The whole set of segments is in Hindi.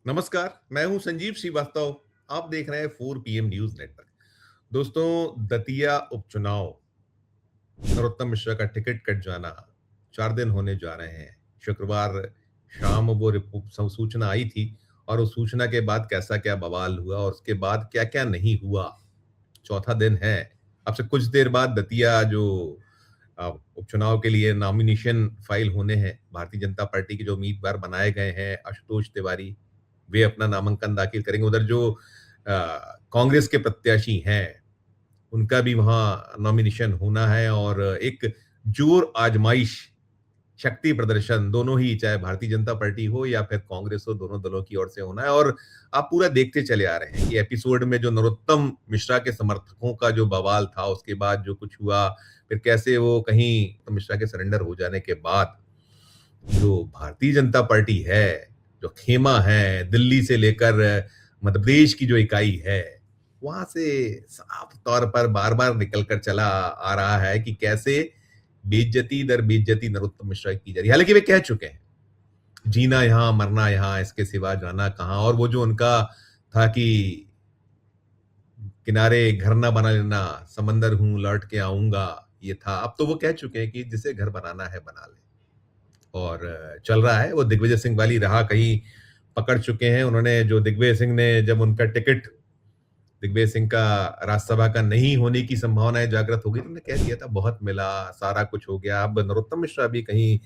नमस्कार, मैं हूं संजीव श्रीवास्तव। आप देख रहे हैं 4 पीएम न्यूज नेटवर्क। दोस्तों, दतिया उपचुनाव, नरोत्तम मिश्रा का टिकट कट जाना 4 दिन होने जा रहे हैं। शुक्रवार शाम वो सूचना आई थी और उस सूचना के बाद कैसा क्या बवाल हुआ और उसके बाद क्या क्या नहीं हुआ। चौथा दिन है। अब से कुछ देर बाद दतिया जो उपचुनाव के लिए नॉमिनेशन फाइल होने हैं। भारतीय जनता पार्टी के जो उम्मीदवार बनाए गए हैं आशुतोष तिवारी, वे अपना नामांकन दाखिल करेंगे। उधर जो कांग्रेस के प्रत्याशी हैं, उनका भी वहां नॉमिनेशन होना है और एक जोर आजमाइश, शक्ति प्रदर्शन दोनों ही, चाहे भारतीय जनता पार्टी हो या फिर कांग्रेस हो, दोनों दलों की ओर से होना है। और आप पूरा देखते चले आ रहे हैं कि एपिसोड में जो नरोत्तम मिश्रा के समर्थकों का जो बवाल था, उसके बाद जो कुछ हुआ, फिर कैसे वो कहीं तो मिश्रा के सरेंडर हो जाने के बाद जो भारतीय जनता पार्टी है, जो खेमा है, दिल्ली से लेकर मध्य प्रदेश की जो इकाई है, वहां से साफ तौर पर बार बार निकल कर चला आ रहा है कि कैसे बेइज्जती दर बेइज्जती नरोत्तम मिश्रा की जा रही है। हालांकि वे कह चुके हैं, जीना यहाँ मरना यहाँ, इसके सिवा जाना कहाँ। और वो जो उनका था कि किनारे घर ना बना लेना, समंदर हूं लौट के आऊंगा, ये था। अब तो वो कह चुके हैं कि जिसे घर बनाना है बना ले। और चल रहा है वो दिग्विजय सिंह वाली राह कहीं पकड़ चुके हैं। उन्होंने जो दिग्विजय सिंह ने जब उनका टिकट, दिग्विजय सिंह का राज्यसभा का नहीं होने की संभावनाएं जागृत हो गई, तो उन्होंने कह दिया था बहुत मिला, सारा कुछ हो गया। अब नरोत्तम मिश्रा भी कहीं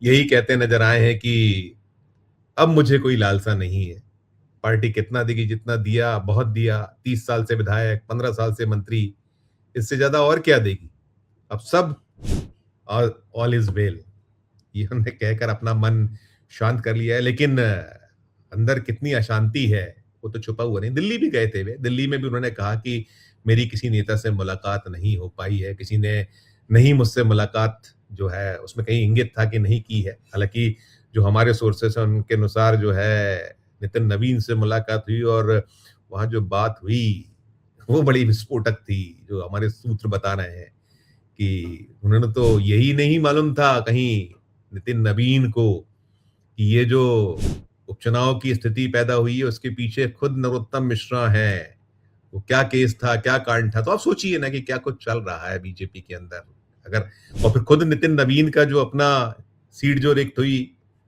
यही कहते नजर आए हैं कि अब मुझे कोई लालसा नहीं है। पार्टी कितना देगी, जितना दिया बहुत दिया। 30 साल से विधायक, 15 साल से मंत्री, इससे ज्यादा और क्या देगी। अब सब ऑल इज वेल, ये उन्होंने कहकर अपना मन शांत कर लिया है। लेकिन अंदर कितनी अशांति है वो तो छुपा हुआ नहीं। दिल्ली भी गए थे वे, दिल्ली में भी उन्होंने कहा कि मेरी किसी नेता से मुलाकात नहीं हो पाई है, किसी ने नहीं मुझसे मुलाकात जो है उसमें कहीं इंगित था कि नहीं की है। हालांकि जो हमारे सोर्सेस हैं उनके अनुसार जो है नितिन नवीन से मुलाकात हुई और वहां जो बात हुई वो बड़ी विस्फोटक थी। जो हमारे सूत्र बता रहे हैं कि उन्होंने तो यही नहीं मालूम था कहीं नितिन नवीन को कि ये जो उपचुनाव की स्थिति पैदा हुई है उसके पीछे खुद नरोत्तम मिश्रा हैं। वो क्या केस था, क्या कारण था। तो आप सोचिए ना कि क्या कुछ चल रहा है बीजेपी के अंदर। अगर और फिर खुद नितिन नवीन का जो अपना सीट जो रिक्त हुई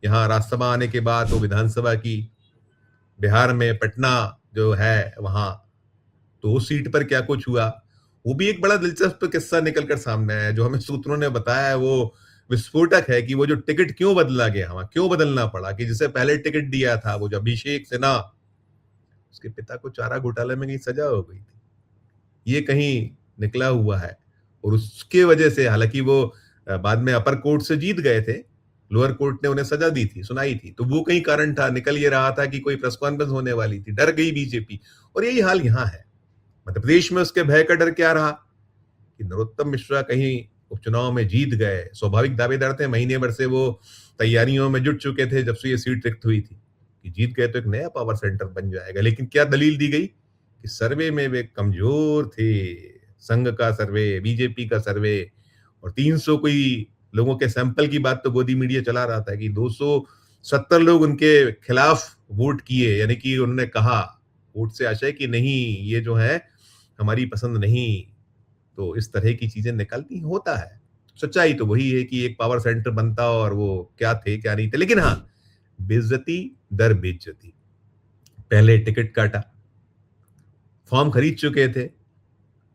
यहाँ राज्यसभा आने के बाद, वो विधानसभा की बिहार में पटना जो है वहां, तो उस सीट पर क्या कुछ हुआ, वो भी एक बड़ा दिलचस्प किस्सा निकलकर सामने आया। जो हमें सूत्रों ने बताया है वो विस्फोटक है कि वो जो टिकट क्यों बदला गया, वहां क्यों बदलना पड़ा, कि जिसे पहले टिकट दिया था वो जो अभिषेक सिन्हा, उसके पिता को चारा घोटाले में कहीं सजा हो गई थी, ये कहीं निकला हुआ है। और उसके वजह से, हालांकि वो बाद में अपर कोर्ट से जीत गए थे, लोअर कोर्ट ने उन्हें सजा दी थी, सुनाई थी, तो वो कहीं कारण था। निकल ये रहा था कि कोई प्रेस कॉन्फ्रेंस होने वाली थी, डर गई बीजेपी। और यही हाल यहां है। मध्य प्रदेश में उसके भय का डर क्या रहा कि नरोत्तम मिश्रा कहीं उपचुनाव में जीत गए। स्वाभाविक दावेदार थे, महीने भर से वो तैयारियों में जुट चुके थे जब से ये सीट रिक्त हुई थी कि जीत गए तो एक नया पावर सेंटर बन जाएगा। लेकिन क्या दलील दी गई कि सर्वे में वे कमजोर थे। संघ का सर्वे, बीजेपी का सर्वे, और 300 कोई लोगों के सैंपल की बात तो गोदी मीडिया चला रहा था कि 270 लोग उनके खिलाफ वोट किए। यानी कि उन्होंने कहा वोट से आशय कि नहीं, ये जो है हमारी पसंद नहीं। तो इस तरह की चीजें निकलती होता है। सच्चाई तो वही है कि एक पावर सेंटर बनता और वो क्या थे क्या नहीं थे। लेकिन हाँ, बेइज्जती दर बेइज्जती। पहले टिकट काटा, फॉर्म खरीद चुके थे,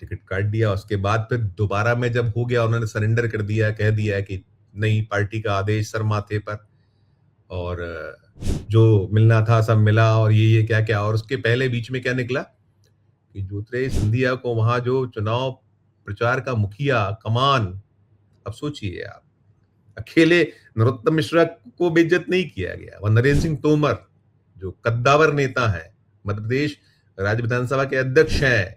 टिकट काट दिया। उसके बाद फिर दोबारा में जब हो गया, उन्होंने सरेंडर कर दिया, कह दिया कि नहीं, पार्टी का आदेश सर माथे पर, और जो मिलना था सब मिला, और ये क्या क्या। और उसके पहले बीच में क्या निकला कि ज्योतिरादित्य सिंधिया को वहां जो चुनाव प्रचार का मुखिया कमान, अब सोचिए आप, अकेले नरोत्तम मिश्रा को बेइज्जत नहीं किया गया, वह नरेंद्र सिंह तोमर जो कद्दावर नेता है, मध्य प्रदेश राज्य विधानसभा के अध्यक्ष हैं,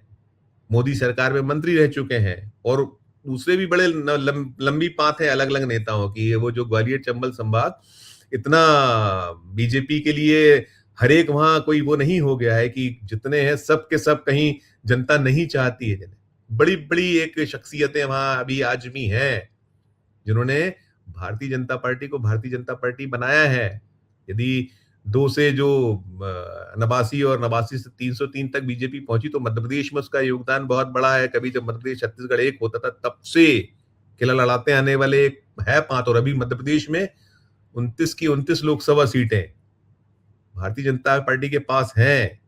मोदी सरकार में मंत्री रह चुके हैं, और दूसरे भी बड़े लंबी पात है अलग अलग नेताओं की। वो जो ग्वालियर चंबल संभाग इतना बीजेपी के लिए हर एक वहां कोई वो नहीं हो गया है कि जितने हैं सब के सब कहीं जनता नहीं चाहती है जिन्हें। बड़ी बड़ी एक शख्सियतें वहां अभी आज भी हैं जिन्होंने भारतीय जनता पार्टी को भारतीय जनता पार्टी बनाया है। यदि 2 से जो 89 और 89 से 303 तक बीजेपी पहुंची, तो मध्य प्रदेश में उसका योगदान बहुत बड़ा है। कभी जब मध्य प्रदेश छत्तीसगढ़ एक होता था, तब से किला लड़ाते आने वाले है 5, और अभी मध्य प्रदेश में 29 की 29 लोकसभा सीटें भारतीय जनता पार्टी के पास हैं।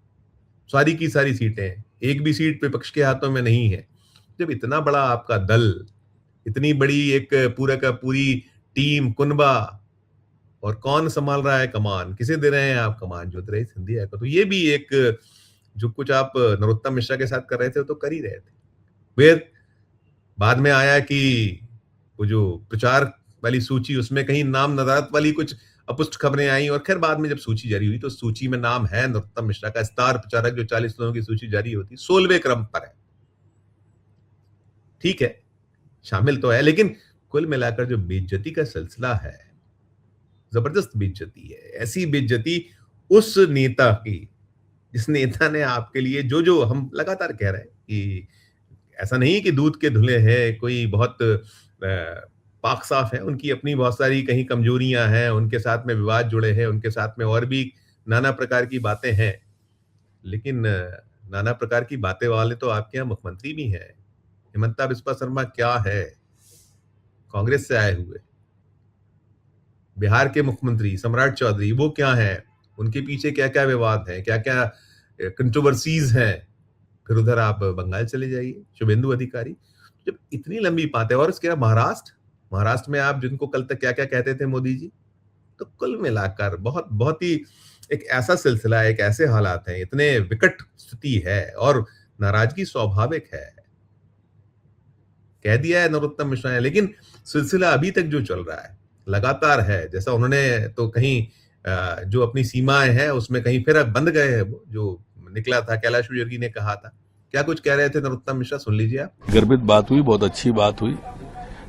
सारी की सारी सीटें, एक भी सीट विपक्ष के हाथों में नहीं है। जब इतना बड़ा आपका दल, इतनी बड़ी एक पूरा का पूरी टीम, कुनबा, और कौन संभाल रहा है कमान, किसे दे रहे हैं आप कमान? ज्योतिरादित्य सिंधिया को। तो ये भी एक, जो कुछ आप नरोत्तम मिश्रा के साथ कर रहे थे, वो तो कर ही रहे थे। फिर बाद में आया कि वो जो प्रचार वाली सूची, उसमें कहीं नाम नदारत वाली कुछ अपुष्ट खबरें आई, और खैर बाद में जब सूची जारी हुई तो सूची में नाम है नरोत्तम मिश्रा का। स्टार प्रचारक जो 40 लोगों की सूची जारी होती, 16वें क्रम पर है। ठीक है, शामिल तो है, लेकिन कुल मिलाकर जो बेइज्जती का सिलसिला है, जबरदस्त बेइज्जती है। ऐसी बेइज्जती उस नेता की, जिस नेता ने आपके लिए जो जो हम लगातार कह रहे हैं कि ऐसा नहीं कि दूध के धुले हैं, कोई बहुत पाक साफ है, उनकी अपनी बहुत सारी कहीं कमजोरियां हैं, उनके साथ में विवाद जुड़े हैं, उनके साथ में और भी नाना प्रकार की बातें हैं। लेकिन नाना प्रकार की बातें वाले तो आपके यहाँ मुख्यमंत्री भी हैं। हिमंता बिस्वा शर्मा क्या है? कांग्रेस से आए हुए। बिहार के मुख्यमंत्री सम्राट चौधरी, वो क्या है? उनके पीछे क्या क्या विवाद है, क्या क्या कंट्रोवर्सीज हैं? फिर उधर आप बंगाल चले जाइए, शुभेंदु अधिकारी। जब इतनी लंबी बात है, और उसके बाद महाराष्ट्र में आप जिनको कल तक क्या क्या कहते थे मोदी जी, तो कुल मिलाकर बहुत बहुत ही एक ऐसा सिलसिला है, एक ऐसे हालात हैं, इतने विकट स्थिति है, और नाराजगी स्वाभाविक है। कह दिया है नरोत्तम मिश्रा ने, लेकिन सिलसिला अभी तक जो चल रहा है लगातार है। जैसा उन्होंने तो कहीं जो अपनी सीमाएं हैं उसमें कहीं फिर अब बंद गए हैं, वो जो निकला था कैलाश विजयवर्गीय ने कहा था। क्या कुछ कह रहे थे नरोत्तम मिश्रा, सुन लीजिए आप। गर्वित बात हुई, बहुत अच्छी बात हुई।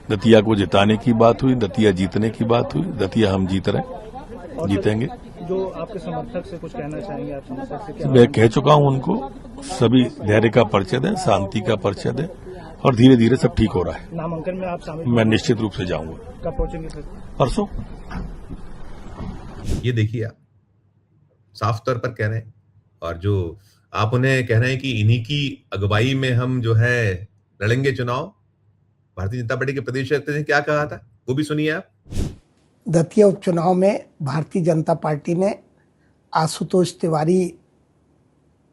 दतिया को जिताने की बात हुई, दतिया जीतने की बात हुई। दतिया हम जीत रहे, जीतेंगे। जो आपके समर्थक से कुछ कहना चाहेंगे, आप समर्थक से क्या? मैं कह चुका हूं उनको, सभी धैर्य का परिचय दें, शांति का परिचय दें, और धीरे धीरे सब ठीक हो रहा है। नामांकन में आप शामिल? मैं निश्चित रूप से जाऊंगा। कब पहुंचेंगे सर? परसों। ये देखिए, आप साफ तौर पर कह रहे हैं, और जो आप उन्हें कह रहे हैं कि इन्हीं की अगुवाई में हम जो है लड़ेंगे चुनाव। भारतीय जनता पार्टी के प्रदेश अध्यक्ष ने क्या कहा था, वो भी सुनिए आप। दतिया उपचुनाव में भारतीय जनता पार्टी ने आशुतोष तिवारी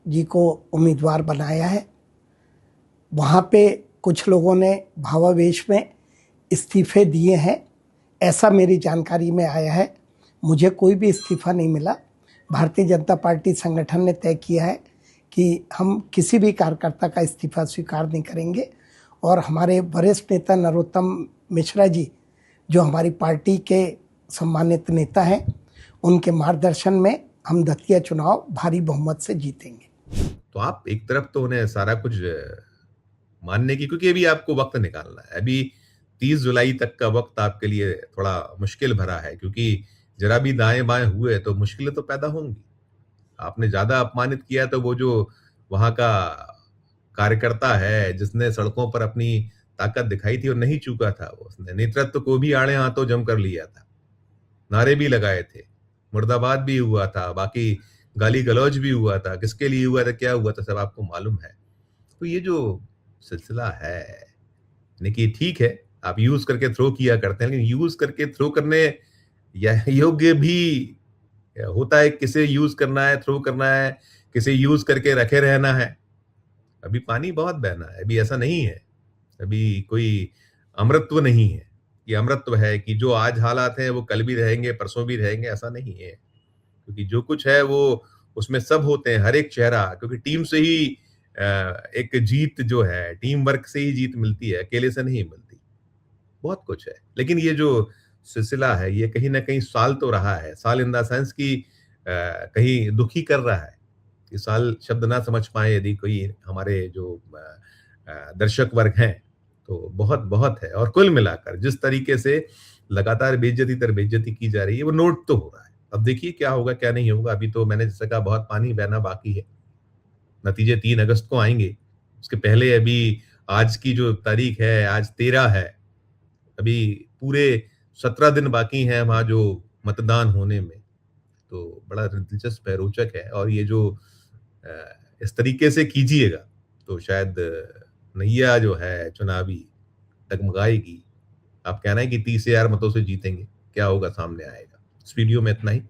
जी को उम्मीदवार बनाया है। वहाँ पे कुछ लोगों ने भावावेश में इस्तीफे दिए हैं, ऐसा मेरी जानकारी में आया है। मुझे कोई भी इस्तीफा नहीं मिला। भारतीय जनता पार्टी संगठन ने तय किया है कि हम किसी भी कार्यकर्ता का इस्तीफा स्वीकार नहीं करेंगे, और हमारे वरिष्ठ नेता नरोत्तम मिश्रा जी, जो हमारी पार्टी के सम्मानित नेता हैं, उनके मार्गदर्शन में हम दतिया चुनाव भारी बहुमत से जीतेंगे। तो आप एक तरफ तो उन्हें सारा कुछ मानने की, क्योंकि अभी आपको वक्त निकालना है। अभी 30 जुलाई तक का वक्त आपके लिए थोड़ा मुश्किल भरा है, क्योंकि जरा भी दाएं बाएं हुए तो मुश्किलें तो पैदा होंगी। आपने ज्यादा अपमानित किया तो वो जो वहां का कार्यकर्ता है, जिसने सड़कों पर अपनी ताकत दिखाई थी और नहीं चूका था, वो उसने नेतृत्व को भी आड़े हाथों जमकर लिया था, नारे भी लगाए थे, मुर्दाबाद भी हुआ था, बाकी गाली गलौज भी हुआ था। किसके लिए हुआ था, क्या हुआ था, सब आपको मालूम है। तो ये जो सिलसिला है, यानी कि ठीक है आप यूज करके थ्रो किया करते हैं, लेकिन यूज करके थ्रो करने योग्य भी होता है। किसे यूज करना है, थ्रो करना है, किसे यूज करके रखे रहना है। अभी पानी बहुत बहना है, अभी ऐसा नहीं है, अभी कोई अमृतत्व नहीं है। ये अमृतत्व है कि जो आज हालात हैं वो कल भी रहेंगे, परसों भी रहेंगे, ऐसा नहीं है। क्योंकि जो कुछ है वो उसमें सब होते हैं, हर एक चेहरा, क्योंकि टीम से ही एक जीत जो है, टीम वर्क से ही जीत मिलती है, अकेले से नहीं मिलती। बहुत कुछ है, लेकिन ये जो सिलसिला है ये कहीं ना कहीं साल तो रहा है। साल इन द सेंस की कहीं दुखी कर रहा है। ये साल शब्द ना समझ पाए यदि कोई हमारे जो दर्शक वर्ग हैं, तो बहुत बहुत है। और कुल मिलाकर जिस तरीके से लगातार बेइज्जती तर बेइज्जती की जा रही है, वो नोट तो हो रहा है। अब देखिए क्या होगा क्या नहीं होगा। अभी तो मैंने जैसा कहा, बहुत पानी बहना बाकी है। नतीजे 3 अगस्त को आएंगे। उसके पहले अभी आज की जो तारीख है, आज 13 है, अभी पूरे 17 दिन बाकी हैं वहां जो मतदान होने में। तो बड़ा दिलचस्प है, रोचक है। और ये जो इस तरीके से कीजिएगा तो शायद नैया जो है चुनावी डगमगाएगी। आप कहना है कि 30,000 मतों से जीतेंगे, क्या होगा सामने आएगा। इस वीडियो में इतना ही।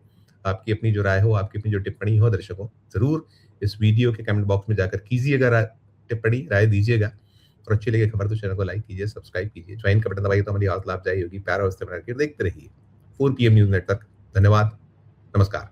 आपकी अपनी जो राय हो, आपकी अपनी जो टिप्पणी हो दर्शकों, जरूर इस वीडियो के कमेंट बॉक्स में जाकर कीजिएगा, टिप्पणी राय दीजिएगा। और अच्छी लगे खबर तो चैनल को लाइक कीजिए, सब्सक्राइब कीजिए, ज्वाइन का बटन दबाइए तो हमारी हौसला अफजाई होगी। प्यार और देखते रहिए 4 PM न्यूज नेटवर्क। धन्यवाद, नमस्कार।